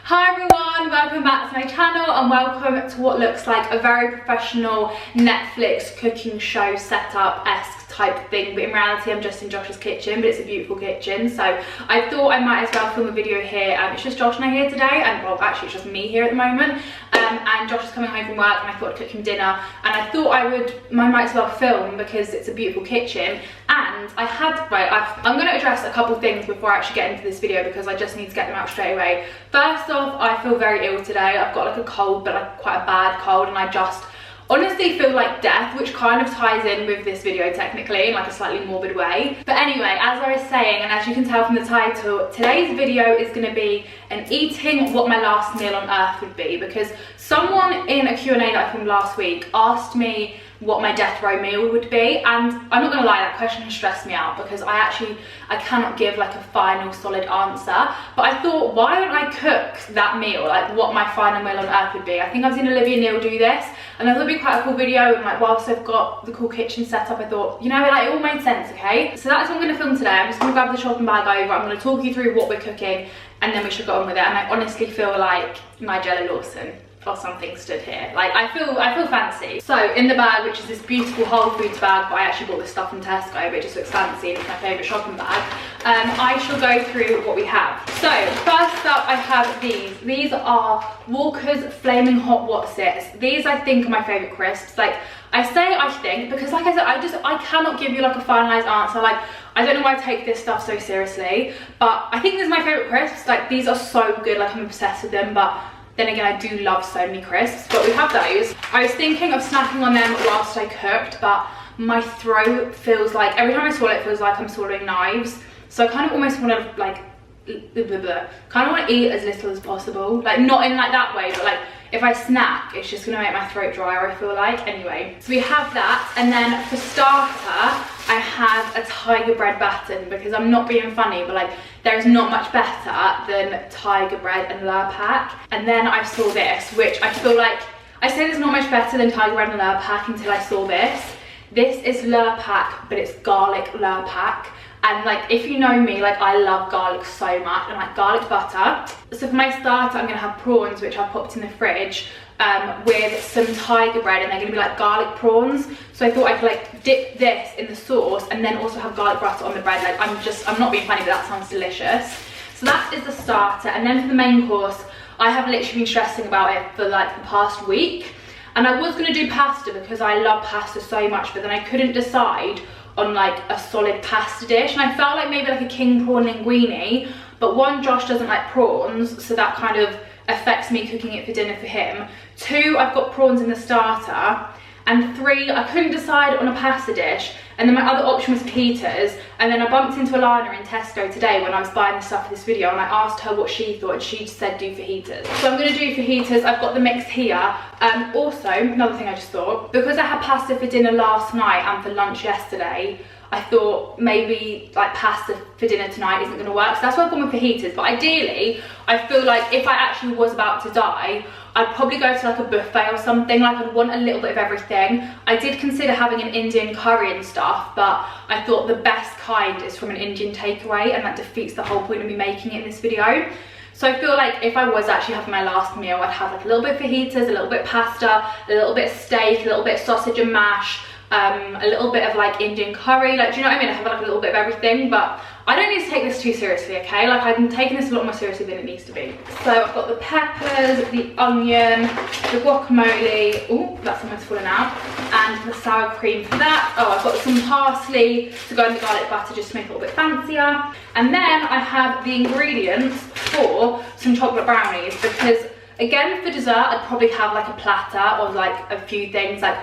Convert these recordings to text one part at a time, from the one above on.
Hi everyone, welcome back to my channel and welcome to what looks like a very professional Netflix cooking show setup-esque type thing, but in reality I'm just in Josh's kitchen, but it's a beautiful kitchen, so I thought I might as well film a video here. It's just Josh and I here today, and well actually it's just me here at the moment, and Josh is coming home from work and I thought I'd cook him dinner, and I thought I might as well film because it's a beautiful kitchen. And I'm going to address a couple things before I actually get into this video because I just need to get them out straight away. First off, I feel very ill today. I've got like a cold, but like quite a bad cold, and I just honestly feel like death, which kind of ties in with this video technically in like a slightly morbid way. But anyway, as I was saying, and as you can tell from the title, today's video is going to be an eating what my last meal on earth would be, because someone in a Q&A that I filmed last week asked me what my death row meal would be, and I'm not gonna lie, that question has stressed me out because I cannot give like a final solid answer. But I thought, why don't I cook that meal, like what my final meal on earth would be. I think I've seen Olivia Neal do this, and that would be quite a cool video, and like whilst I've got the cool kitchen set up, I thought, you know, like it all made sense. Okay, so that's what I'm gonna film today. I'm just gonna grab the shopping bag over, I'm gonna talk you through what we're cooking, and then we should go on with it. And I honestly feel like Nigella Lawson or something stood here. Like I feel fancy. So in the bag, which is this beautiful Whole Foods bag, but I actually bought this stuff from Tesco, but it just looks fancy and it's my favourite shopping bag. I shall go through what we have. So first up, I have these. These are Walker's Flaming Hot Wotsits. These I think are my favourite crisps. Like I think because like I said, I cannot give you like a finalised answer. Like I don't know why I take this stuff so seriously, but I think this is my favourite crisps. Like these are so good, like I'm obsessed with them, but then again, I do love so many crisps, but we have those. I was thinking of snacking on them whilst I cooked, but my throat feels like, every time I swallow it feels like I'm swallowing knives. So I kind of almost want to like, kind of want to eat as little as possible. Like not in like that way, but like if I snack, it's just gonna make my throat drier, I feel like. Anyway, so we have that, and then for starter, I have a tiger bread batten, because I'm not being funny, but like there's not much better than tiger bread and Lurpak. And then I saw this, which I feel like, I say there's not much better than tiger bread and Lurpak until I saw this. This is Lurpak, but it's garlic Lurpak. And like, if you know me, like I love garlic so much, and like garlic butter. So for my starter, I'm gonna have prawns, which I've popped in the fridge, with some tiger bread, and they're gonna be like garlic prawns. So I thought I could like dip this in the sauce and then also have garlic butter on the bread. Like I'm not being funny, but that sounds delicious. So that is the starter. And then for the main course, I have literally been stressing about it for like the past week. And I was gonna do pasta because I love pasta so much, but then I couldn't decide on like a solid pasta dish, and I felt like maybe like a king prawn linguine, but one, Josh doesn't like prawns, so that kind of affects me cooking it for dinner for him. Two, I've got prawns in the starter, and three, I couldn't decide on a pasta dish. And then my other option was fajitas, and then I bumped into Alana in Tesco today when I was buying the stuff for this video, and I asked her what she thought, and she said do fajitas. So I'm gonna do fajitas. I've got the mix here. Also, another thing I just thought, because I had pasta for dinner last night and for lunch yesterday, I thought maybe like pasta for dinner tonight isn't gonna work, so that's why I've gone with fajitas. But ideally, I feel like if I actually was about to die, I'd probably go to like a buffet or something. Like I'd want a little bit of everything. I did consider having an Indian curry and stuff, but I thought the best kind is from an Indian takeaway, and that defeats the whole point of me making it in this video. So I feel like if I was actually having my last meal, I'd have like a little bit of fajitas, a little bit of pasta, a little bit of steak, a little bit of sausage and mash, a little bit of like Indian curry. Like, do you know what I mean? I have like a little bit of everything, but I don't need to take this too seriously, okay? Like I'm taking this a lot more seriously than it needs to be. So I've got the peppers, the onion, the guacamole, oh, that's almost fallen out, and the sour cream for that. Oh, I've got some parsley to go in the garlic butter just to make it a little bit fancier. And then I have the ingredients for some chocolate brownies, because again, for dessert, I'd probably have like a platter or like a few things like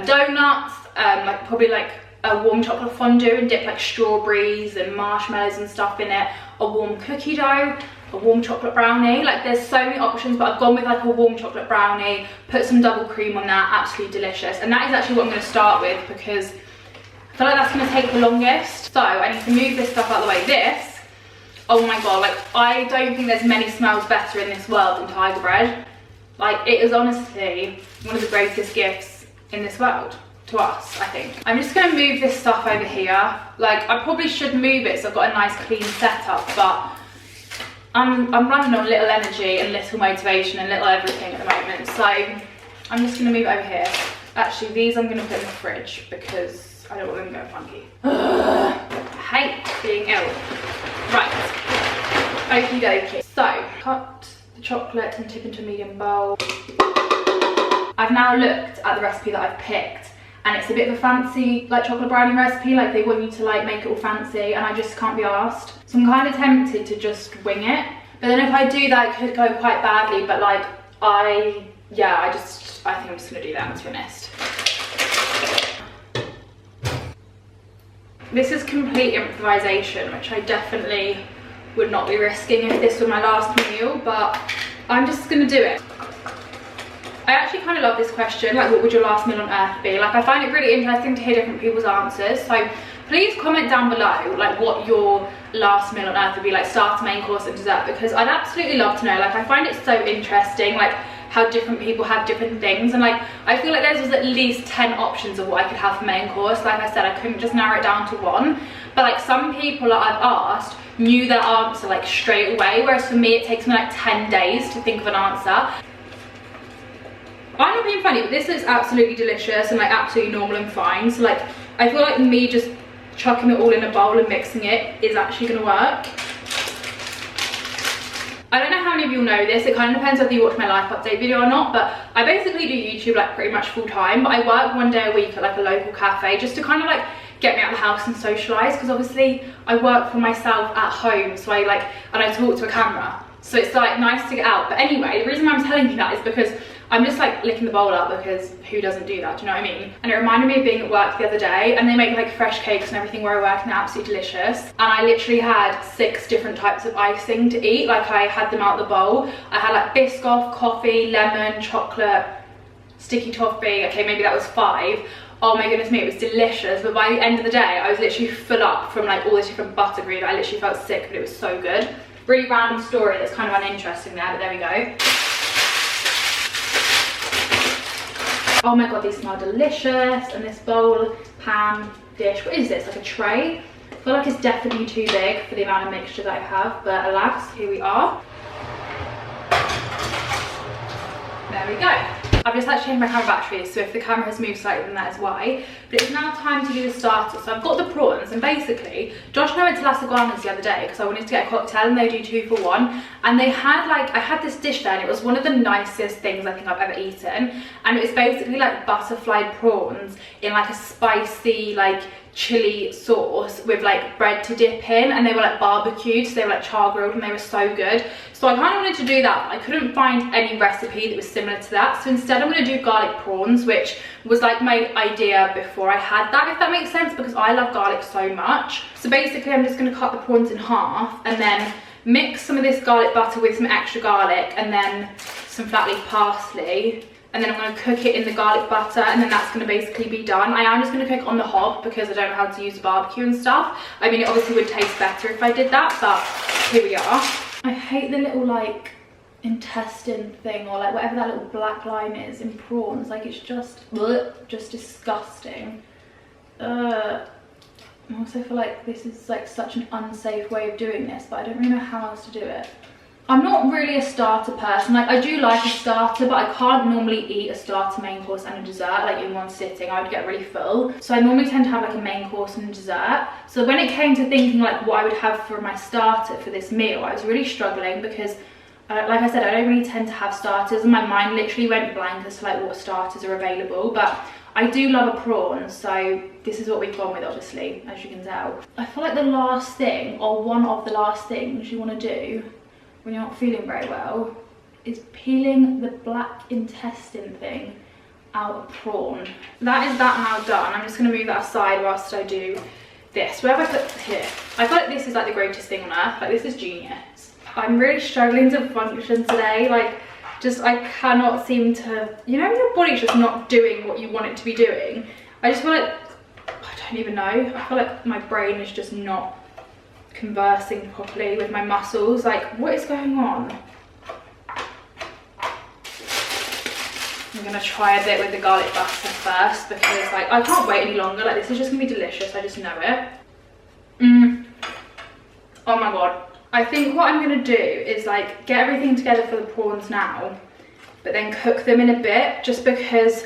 donuts, like probably like a warm chocolate fondue and dip like strawberries and marshmallows and stuff in it, a warm cookie dough, a warm chocolate brownie. Like there's so many options, but I've gone with like a warm chocolate brownie, put some double cream on that, absolutely delicious. And that is actually what I'm going to start with because I feel like that's going to take the longest. So I need to move this stuff out of the way. This, oh my god, like I don't think there's many smells better in this world than tiger bread. Like it is honestly one of the greatest gifts in this world. To us, I think. I'm just going to move this stuff over here. Like I probably should move it so I've got a nice clean setup, but I'm running on little energy and little motivation and little everything at the moment, so I'm just going to move it over here. Actually, these I'm going to put in the fridge because I don't want them to go funky. I hate being ill. Right, okie dokie. So, cut the chocolate and tip into a medium bowl. I've now looked at the recipe that I've picked, and it's a bit of a fancy like chocolate brownie recipe, like they want you to like make it all fancy, and I just can't be arsed. So I'm kind of tempted to just wing it, but then if I do that it could go quite badly, but like I think I'm just gonna do that, to be honest. This is complete improvisation, which I definitely would not be risking if this were my last meal, but I'm just gonna do it. I actually kind of love this question, like what would your last meal on earth be? Like I find it really interesting to hear different people's answers, so please comment down below like what your last meal on earth would be, like starter, main course and dessert, because I'd absolutely love to know. Like I find it so interesting like how different people have different things, and like I feel like there was at least 10 options of what I could have for main course. Like I said, I couldn't just narrow it down to one, but like some people that I've asked knew their answer like straight away, whereas for me it takes me like 10 days to think of an answer. I'm not being funny, but this looks absolutely delicious and like absolutely normal and fine. So like I feel like me just chucking it all in a bowl and mixing it is actually going to work. I don't know how many of you know this, it kind of depends whether you watch my life update video or not, but I basically do YouTube like pretty much full time, but I work one day a week at like a local cafe just to kind of like get me out of the house and socialise, because obviously I work for myself at home, so I talk to a camera, so it's like nice to get out. But anyway, the reason why I'm telling you that is because I'm just like licking the bowl up, because who doesn't do that, do you know what I mean? And it reminded me of being at work the other day, and they make like fresh cakes and everything where I work, and they're absolutely delicious. And I literally had 6 different types of icing to eat. Like I had them out of the bowl. I had like Biscoff, coffee, lemon, chocolate, sticky toffee. Okay, maybe that was 5. Oh my goodness me, it was delicious. But by the end of the day, I was literally full up from like all this different buttercream. I literally felt sick, but it was so good. Really random story that's kind of uninteresting there, but there we go. Oh my god, these smell delicious. And this bowl, pan, dish, what is this, like a tray? I feel like it's definitely too big for the amount of mixture that I have, but alas, here we are. There we go. I've just had to change my camera battery, so if the camera has moved slightly, then that is why. But it's now time to do the starter. So I've got the prawns, and basically, Josh and I went to Las Iguanas the other day because I wanted to get a cocktail, and they do 2 for 1. And they had like, I had this dish there, and it was one of the nicest things I think I've ever eaten. And it was basically like butterfly prawns in like a spicy, like chili sauce with like bread to dip in, and they were like barbecued, so they were like char grilled, and they were so good. So I kind of wanted to do that, but I couldn't find any recipe that was similar to that, so instead I'm going to do garlic prawns, which was like my idea before I had that, if that makes sense, because I love garlic so much. So basically I'm just going to cut the prawns in half and then mix some of this garlic butter with some extra garlic and then some flat leaf parsley, and then I'm going to cook it in the garlic butter, and then that's going to basically be done. I am just going to cook on the hob because I don't know how to use a barbecue and stuff. I mean, it obviously would taste better if I did that, but here we are. I hate the little like intestine thing, or like whatever that little black line is in prawns. Like it's just disgusting. I also feel like this is like such an unsafe way of doing this, but I don't really know how else to do it. I'm not really a starter person. Like I do like a starter, but I can't normally eat a starter, main course and a dessert like in one sitting. I would get really full. So I normally tend to have like a main course and a dessert. So when it came to thinking like what I would have for my starter for this meal, I was really struggling because like I said, I don't really tend to have starters, and my mind literally went blank as to like what starters are available. But I do love a prawn, so this is what we've gone with, obviously, as you can tell. I feel like the last thing, or one of the last things you want to do when you're not feeling very well, is peeling the black intestine thing out of prawn. That is that now done. I'm just going to move that aside whilst I do this. Where have I put here? I feel like this is like the greatest thing on earth. Like this is genius. I'm really struggling to function today. Like just I cannot seem to, you know, your body's just not doing what you want it to be doing. I just feel like, I don't even know. I feel like my brain is just not conversing properly with my muscles. Like what is going on? I'm gonna try a bit with the garlic butter first because like I can't wait any longer. Like this is just gonna be delicious, I just know it. Oh my god, I think what I'm gonna do is like get everything together for the prawns now, but then cook them in a bit, just because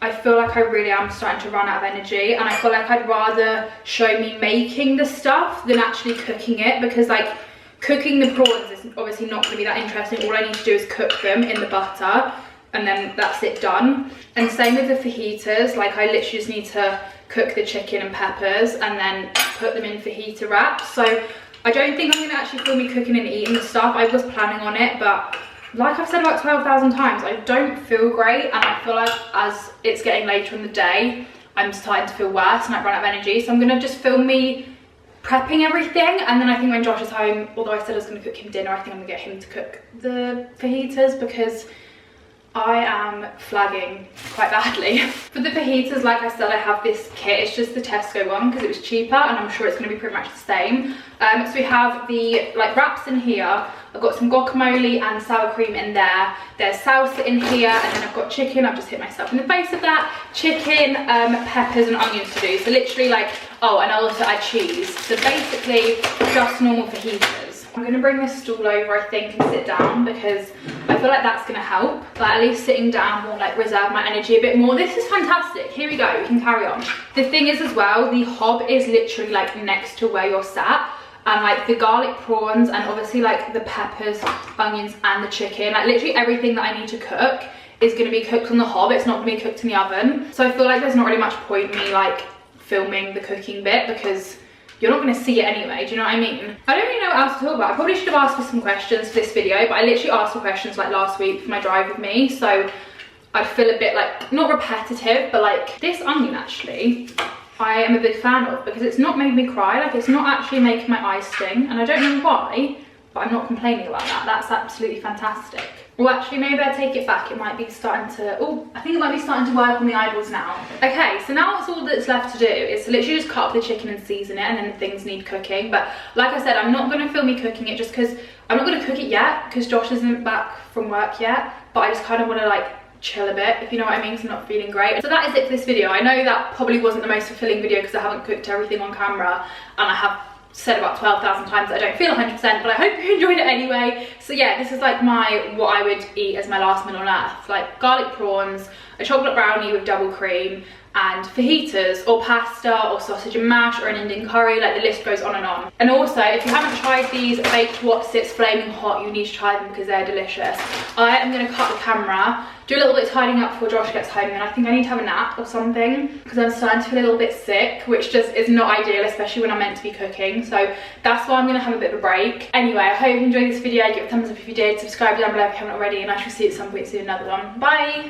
I feel like I really am starting to run out of energy, and I feel like I'd rather show me making the stuff than actually cooking it, because like cooking the prawns is obviously not going to be that interesting. All I need to do is cook them in the butter and then that's it, done. And same with the fajitas, like I literally just need to cook the chicken and peppers and then put them in fajita wraps. So I don't think I'm going to actually film me cooking and eating the stuff. I was planning on it, but like I've said about 12,000 times, I don't feel great, and I feel like as it's getting later in the day, I'm starting to feel worse and I run out of energy. So I'm going to just film me prepping everything, and then I think when Josh is home, although I said I was going to cook him dinner, I think I'm going to get him to cook the fajitas, because I am flagging quite badly. For the fajitas, like I said, I have this kit. It's just the Tesco one because it was cheaper, and I'm sure it's going to be pretty much the same. So we have the like wraps in here. I've got some guacamole and sour cream in there. There's salsa in here, and then I've got chicken. I've just hit myself in the face with that. Chicken, peppers and onions to do. So literally like, oh, and I'll also add cheese. So basically just normal fajitas. I'm going to bring this stool over, I think, and sit down, because I feel like that's going to help. Like at least sitting down will like reserve my energy a bit more. This is fantastic. Here we go, we can carry on. The thing is as well, the hob is literally like next to where you're sat. And like the garlic prawns and obviously like the peppers, onions and the chicken, like literally everything that I need to cook is going to be cooked on the hob. It's not going to be cooked in the oven. So I feel like there's not really much point me like filming the cooking bit, because you're not going to see it anyway, do you know what I mean? I don't really know what else to talk about. I probably should have asked for some questions for this video, but I literally asked for questions like last week for my drive with me, so I feel a bit like, not repetitive, but like this onion actually, I am a big fan of, because it's not made me cry, like it's not actually making my eyes sting, and I don't know why, but I'm not complaining about that. That's absolutely fantastic. Well, actually, maybe I take it back. It might be starting to, oh, I think it might be starting to work on the eyeballs now. Okay, so now what's all that's left to do is to literally just cut up the chicken and season it, and then things need cooking. But like I said, I'm not going to film me cooking it just because I'm not going to cook it yet, because Josh isn't back from work yet. But I just kind of want to like chill a bit, if you know what I mean, because I'm not feeling great. So that is it for this video. I know that probably wasn't the most fulfilling video because I haven't cooked everything on camera, and I have said about 12,000 times that I don't feel 100%, but I hope you enjoyed it anyway. So yeah, this is like what I would eat as my last meal on earth, like garlic prawns, a chocolate brownie with double cream, and fajitas or pasta or sausage and mash or an Indian curry. Like the list goes on and on. And also, if you haven't tried these baked Wotsits flaming hot, you need to try them because they're delicious. I am going to cut the camera, do a little bit of tidying up before Josh gets home, and I think I need to have a nap or something because I'm starting to feel a little bit sick, which just is not ideal, especially when I'm meant to be cooking. So that's why I'm going to have a bit of a break. Anyway, I hope you enjoyed this video. Give it a thumbs up if you did, subscribe down below if you haven't already, and I shall see you at some point soon in another one. Bye!